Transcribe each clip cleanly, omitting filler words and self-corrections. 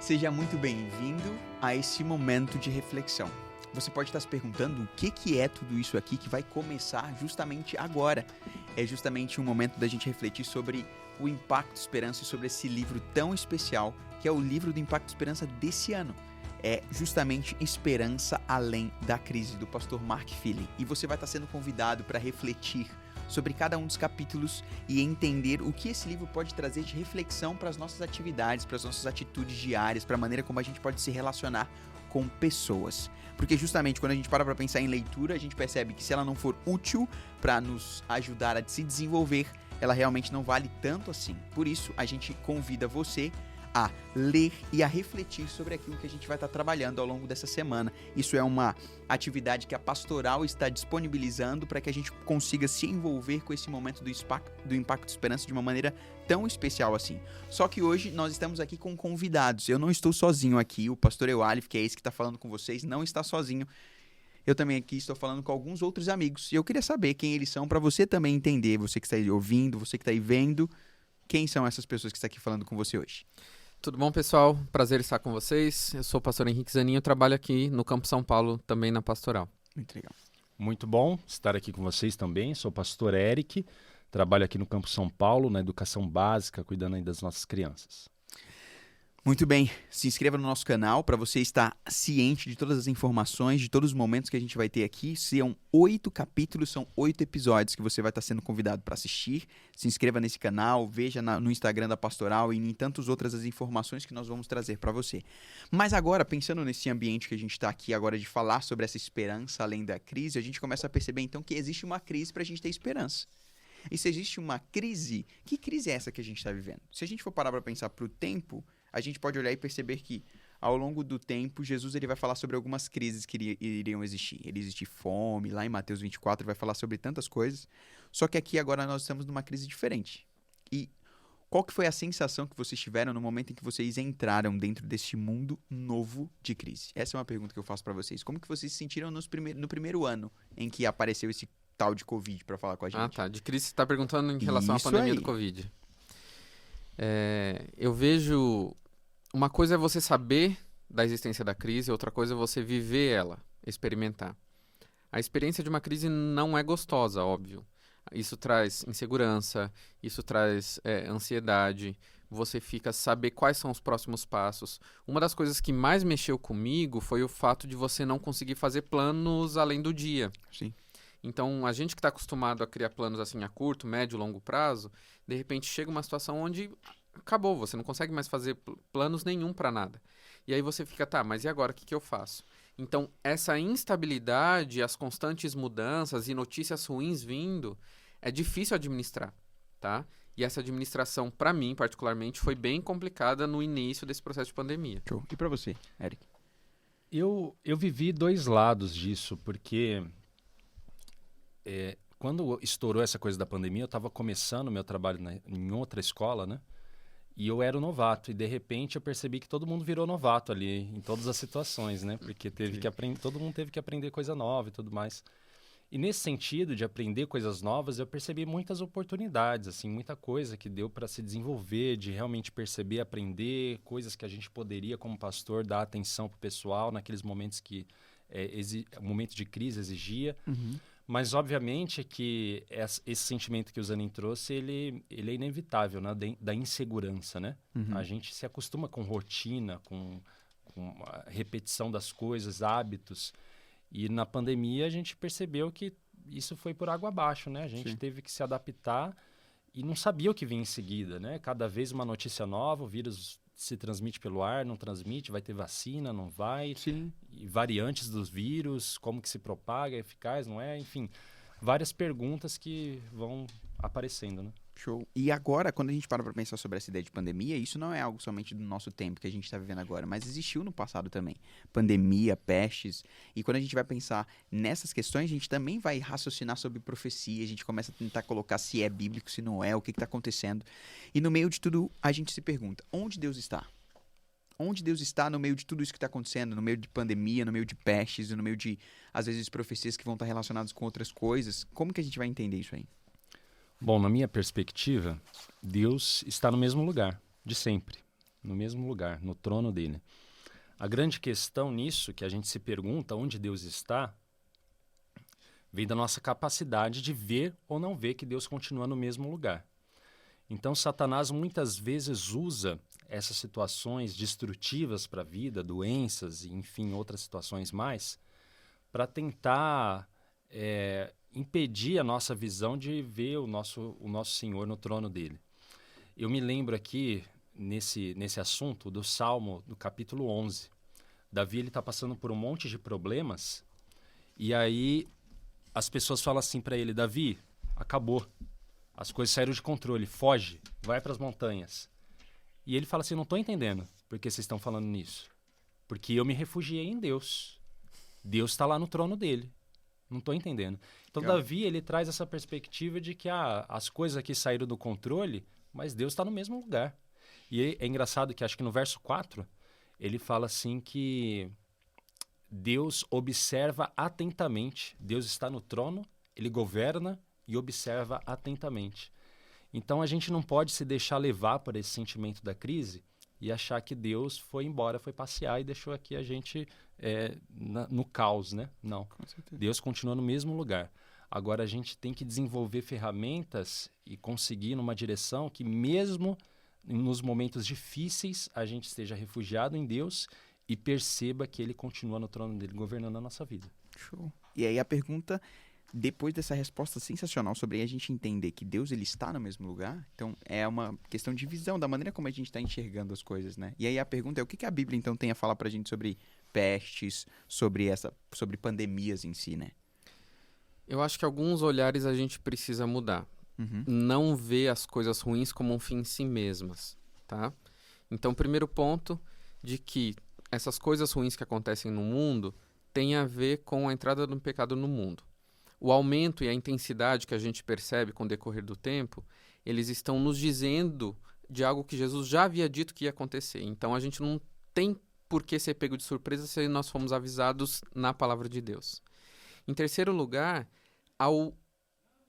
Seja muito bem-vindo a esse momento de reflexão. Você pode estar se perguntando o que é tudo isso aqui que vai começar justamente agora. É justamente um momento da gente refletir sobre o Impacto Esperança e sobre esse livro tão especial que é o livro do Impacto Esperança desse ano. É justamente Esperança Além da Crise, do pastor Mark Philly. E você vai estar sendo convidado para refletir sobre cada um dos capítulos e entender o que esse livro pode trazer de reflexão para as nossas atividades, para as nossas atitudes diárias, para a maneira como a gente pode se relacionar com pessoas. Porque justamente quando a gente para pensar em leitura, a gente percebe que se ela não for útil para nos ajudar a se desenvolver, ela realmente não vale tanto assim. Por isso, a gente convida você a ler e a refletir sobre aquilo que a gente vai estar trabalhando ao longo dessa semana. Isso é uma atividade que a pastoral está disponibilizando para que a gente consiga se envolver com esse momento do Impacto Esperança de uma maneira tão especial assim. Só que hoje nós estamos aqui com convidados. Eu não estou sozinho aqui, o pastor Eualif, que é esse que está falando com vocês, não está sozinho. Eu também aqui estou falando com alguns outros amigos e eu queria saber quem eles são para você também entender, você que está aí ouvindo, você que está aí vendo, quem são essas pessoas que estão aqui falando com você hoje. Tudo bom, pessoal? Prazer estar com vocês. Eu sou o pastor Henrique Zaninho, trabalho aqui no Campo São Paulo, também na pastoral. Muito legal. Muito bom estar aqui com vocês também. Sou o pastor Eric, trabalho aqui no Campo São Paulo, na educação básica, cuidando aí das nossas crianças. Muito bem, se inscreva no nosso canal para você estar ciente de todas as informações, de todos os momentos que a gente vai ter aqui. São 8 capítulos, são 8 episódios que você vai estar sendo convidado para assistir. Se inscreva nesse canal, veja no Instagram da Pastoral e em tantas outras as informações que nós vamos trazer para você. Mas agora, pensando nesse ambiente que a gente está aqui agora de falar sobre essa esperança além da crise, a gente começa a perceber então que existe uma crise para a gente ter esperança. E se existe uma crise, que crise é essa que a gente está vivendo? Se a gente for parar para pensar para o tempo, a gente pode olhar e perceber que, ao longo do tempo, Jesus ele vai falar sobre algumas crises que iriam existir. Ele existe fome, lá em Mateus 24 vai falar sobre tantas coisas. Só que aqui agora nós estamos numa crise diferente. E qual que foi a sensação que vocês tiveram no momento em que vocês entraram dentro deste mundo novo de crise? Essa é uma pergunta que eu faço para vocês. Como que vocês se sentiram no primeiro ano em que apareceu esse tal de Covid para falar com a gente? Ah, tá. De crise você está perguntando em relação à pandemia do Covid. Eu vejo... Uma coisa é você saber da existência da crise, outra coisa é você viver ela, experimentar. A experiência de uma crise não é gostosa, óbvio. Isso traz insegurança, isso traz ansiedade, você fica a saber quais são os próximos passos. Uma das coisas que mais mexeu comigo foi o fato de você não conseguir fazer planos além do dia. Sim. Então, a gente que está acostumado a criar planos assim a curto, médio, longo prazo, de repente chega uma situação onde acabou, você não consegue mais fazer planos nenhum para nada. E aí você fica, tá, mas e agora o que eu faço? Então, essa instabilidade, as constantes mudanças e notícias ruins vindo, é difícil administrar, tá? E essa administração, para mim, particularmente, foi bem complicada no início desse processo de pandemia. Show. E para você, Eric? Eu vivi dois lados disso, porque quando estourou essa coisa da pandemia, eu estava começando o meu trabalho em outra escola, né? E eu era o novato, e de repente eu percebi que todo mundo virou novato ali, em todas as situações, né? Porque todo mundo teve que aprender coisa nova e tudo mais. E nesse sentido de aprender coisas novas, eu percebi muitas oportunidades, assim, muita coisa que deu para se desenvolver, de realmente perceber, aprender, coisas que a gente poderia, como pastor, dar atenção para o pessoal naqueles momentos que o momento de crise exigia. Uhum. Mas, obviamente, que esse sentimento que o Zanin trouxe, ele é inevitável, né? Da insegurança, né? Uhum. A gente se acostuma com rotina, com a repetição das coisas, hábitos. E na pandemia a gente percebeu que isso foi por água abaixo, né? A gente teve que se adaptar e não sabia o que vinha em seguida, né? Cada vez uma notícia nova, o vírus se transmite pelo ar, não transmite, vai ter vacina, não vai, e variantes dos vírus, como que se propaga, é eficaz, não é? Enfim, várias perguntas que vão aparecendo, né? Show. E agora, quando a gente para pensar sobre essa ideia de pandemia, isso não é algo somente do nosso tempo que a gente está vivendo agora, mas existiu no passado também. Pandemia, pestes. E quando a gente vai pensar nessas questões, a gente também vai raciocinar sobre profecia, a gente começa a tentar colocar se é bíblico, se não é, o que está acontecendo. E no meio de tudo, a gente se pergunta, onde Deus está? Onde Deus está no meio de tudo isso que está acontecendo, no meio de pandemia, no meio de pestes, no meio de, às vezes, profecias que vão estar relacionadas com outras coisas? Como que a gente vai entender isso aí? Bom, na minha perspectiva, Deus está no mesmo lugar, de sempre. no mesmo lugar, no trono dele. A grande questão nisso, que a gente se pergunta onde Deus está, vem da nossa capacidade de ver ou não ver que Deus continua no mesmo lugar. Então, Satanás muitas vezes usa essas situações destrutivas para a vida, doenças e, enfim, outras situações mais, para tentar impedir a nossa visão de ver o nosso Senhor no trono dele. Eu me lembro aqui, nesse assunto, do Salmo, do capítulo 11. Davi está passando por um monte de problemas e aí as pessoas falam assim para ele: Davi, acabou. As coisas saíram de controle, foge, vai para as montanhas. E ele fala assim: não estou entendendo por que vocês estão falando nisso. Porque eu me refugiei em Deus. Deus está lá no trono dele. Não estou entendendo. Então, Legal. Davi, ele traz essa perspectiva de que as coisas aqui saíram do controle, mas Deus está no mesmo lugar. E é engraçado que acho que no verso 4, ele fala assim que Deus observa atentamente. Deus está no trono, ele governa e observa atentamente. Então, a gente não pode se deixar levar por esse sentimento da crise e achar que Deus foi embora, foi passear e deixou aqui a gente no caos, né? Não. Com certeza. Deus continua no mesmo lugar. Agora, a gente tem que desenvolver ferramentas e conseguir numa direção que mesmo nos momentos difíceis a gente esteja refugiado em Deus e perceba que Ele continua no trono dele, governando a nossa vida. Show. E aí a pergunta, depois dessa resposta sensacional sobre a gente entender que Deus ele está no mesmo lugar, então é uma questão de visão, da maneira como a gente está enxergando as coisas, né? E aí a pergunta é, o que a Bíblia então tem a falar pra gente sobre pestes, sobre pandemias em si, né? Eu acho que alguns olhares a gente precisa mudar. Uhum. Não ver as coisas ruins como um fim em si mesmas, tá? Então, primeiro ponto de que essas coisas ruins que acontecem no mundo têm a ver com a entrada do pecado no mundo. O aumento e a intensidade que a gente percebe com o decorrer do tempo, eles estão nos dizendo de algo que Jesus já havia dito que ia acontecer. Então, a gente não tem por que ser pego de surpresa se nós fomos avisados na palavra de Deus. Em terceiro lugar,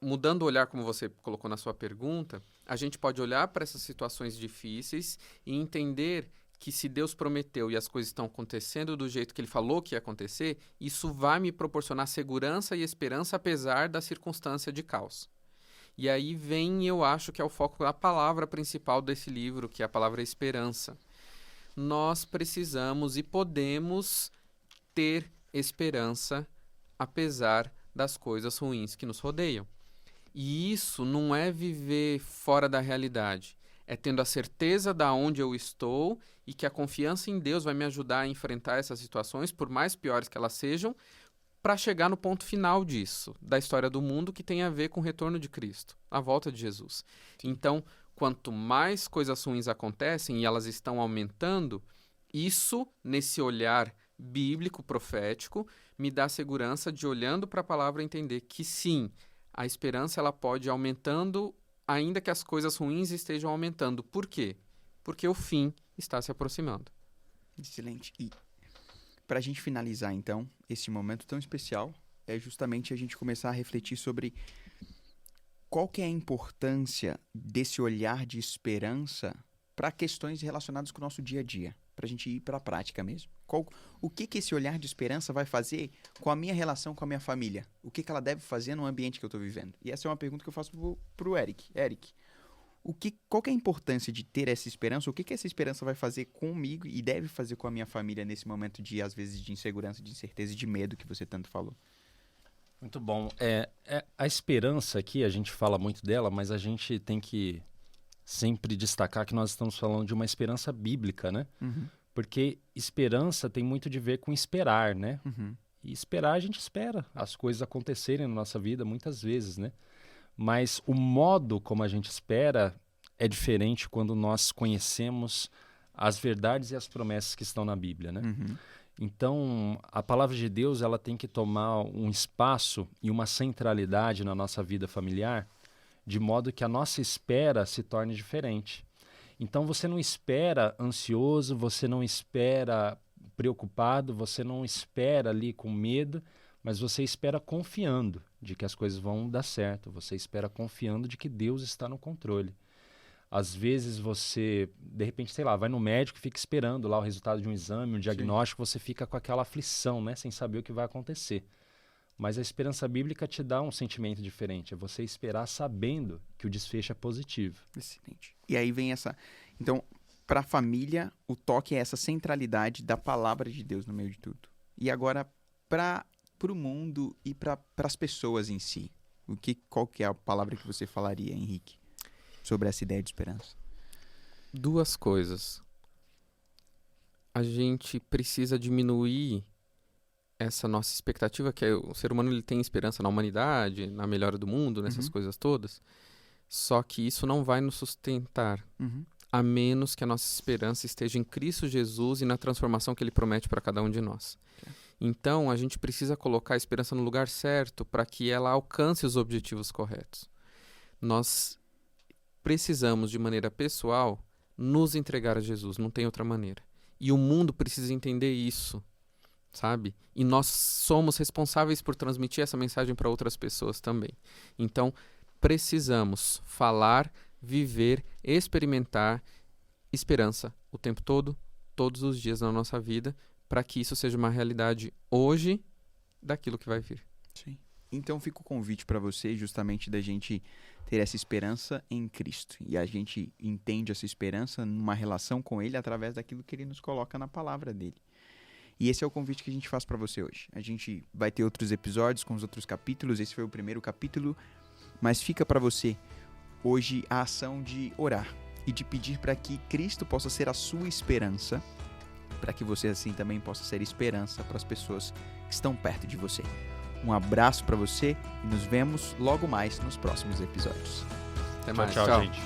mudando o olhar, como você colocou na sua pergunta, a gente pode olhar para essas situações difíceis e entender que se Deus prometeu e as coisas estão acontecendo do jeito que Ele falou que ia acontecer, isso vai me proporcionar segurança e esperança apesar da circunstância de caos. E aí vem, eu acho que é o foco da palavra principal desse livro, que é a palavra esperança. Nós precisamos e podemos ter esperança apesar das coisas ruins que nos rodeiam. E isso não é viver fora da realidade, é tendo a certeza de onde eu estou e que a confiança em Deus vai me ajudar a enfrentar essas situações, por mais piores que elas sejam, para chegar no ponto final disso, da história do mundo, que tem a ver com o retorno de Cristo, a volta de Jesus. Então, quanto mais coisas ruins acontecem e elas estão aumentando, isso, nesse olhar bíblico, profético, me dá segurança de, olhando para a palavra, entender que sim, a esperança ela pode ir aumentando, ainda que as coisas ruins estejam aumentando. Por quê? Porque o fim está se aproximando. Excelente. E para a gente finalizar, então, esse momento tão especial, é justamente a gente começar a refletir sobre qual que é a importância desse olhar de esperança para questões relacionadas com o nosso dia a dia, para a gente ir para a prática mesmo. O que esse olhar de esperança vai fazer com a minha relação com a minha família? O que ela deve fazer no ambiente que eu estou vivendo? E essa é uma pergunta que eu faço pro Eric. Eric, qual que é a importância de ter essa esperança? O que essa esperança vai fazer comigo e deve fazer com a minha família nesse momento de, às vezes, de insegurança, de incerteza e de medo que você tanto falou? Muito bom. A esperança aqui, a gente fala muito dela, mas a gente tem que sempre destacar que nós estamos falando de uma esperança bíblica, né? Uhum. Porque esperança tem muito de ver com esperar, né? Uhum. E esperar, a gente espera as coisas acontecerem na nossa vida muitas vezes, né? Mas o modo como a gente espera é diferente quando nós conhecemos as verdades e as promessas que estão na Bíblia, né? Uhum. Então, a palavra de Deus ela tem que tomar um espaço e uma centralidade na nossa vida familiar, de modo que a nossa espera se torne diferente. Então, você não espera ansioso, você não espera preocupado, você não espera ali com medo, mas você espera confiando de que as coisas vão dar certo, você espera confiando de que Deus está no controle. Às vezes você, de repente, sei lá, vai no médico e fica esperando lá o resultado de um exame, um diagnóstico, você fica com aquela aflição, né? Sem saber o que vai acontecer. Mas a esperança bíblica te dá um sentimento diferente. É você esperar sabendo que o desfecho é positivo. Excelente. E aí vem essa... Então, para a família, o toque é essa centralidade da palavra de Deus no meio de tudo. E agora, para o mundo e para as pessoas em si, qual que é a palavra que você falaria, Henrique, sobre essa ideia de esperança? 2 coisas. A gente precisa diminuir essa nossa expectativa, que o ser humano ele tem esperança na humanidade, na melhora do mundo, nessas coisas todas. Só que isso não vai nos sustentar, a menos que a nossa esperança esteja em Cristo Jesus e na transformação que Ele promete para cada um de nós. Então, a gente precisa colocar a esperança no lugar certo para que ela alcance os objetivos corretos. Nós precisamos, de maneira pessoal, nos entregar a Jesus, não tem outra maneira. E o mundo precisa entender isso, sabe? E nós somos responsáveis por transmitir essa mensagem para outras pessoas também. Então, precisamos falar, viver, experimentar esperança o tempo todo, todos os dias na nossa vida, para que isso seja uma realidade hoje daquilo que vai vir. Sim. Então fica o convite para você justamente da gente ter essa esperança em Cristo. E a gente entende essa esperança numa relação com Ele através daquilo que Ele nos coloca na palavra dEle. E esse é o convite que a gente faz para você hoje. A gente vai ter outros episódios com os outros capítulos. Esse foi o primeiro capítulo. Mas fica para você hoje a ação de orar e de pedir para que Cristo possa ser a sua esperança, para que você assim também possa ser esperança para as pessoas que estão perto de você. Um abraço para você e nos vemos logo mais nos próximos episódios. Até mais. Tchau, gente.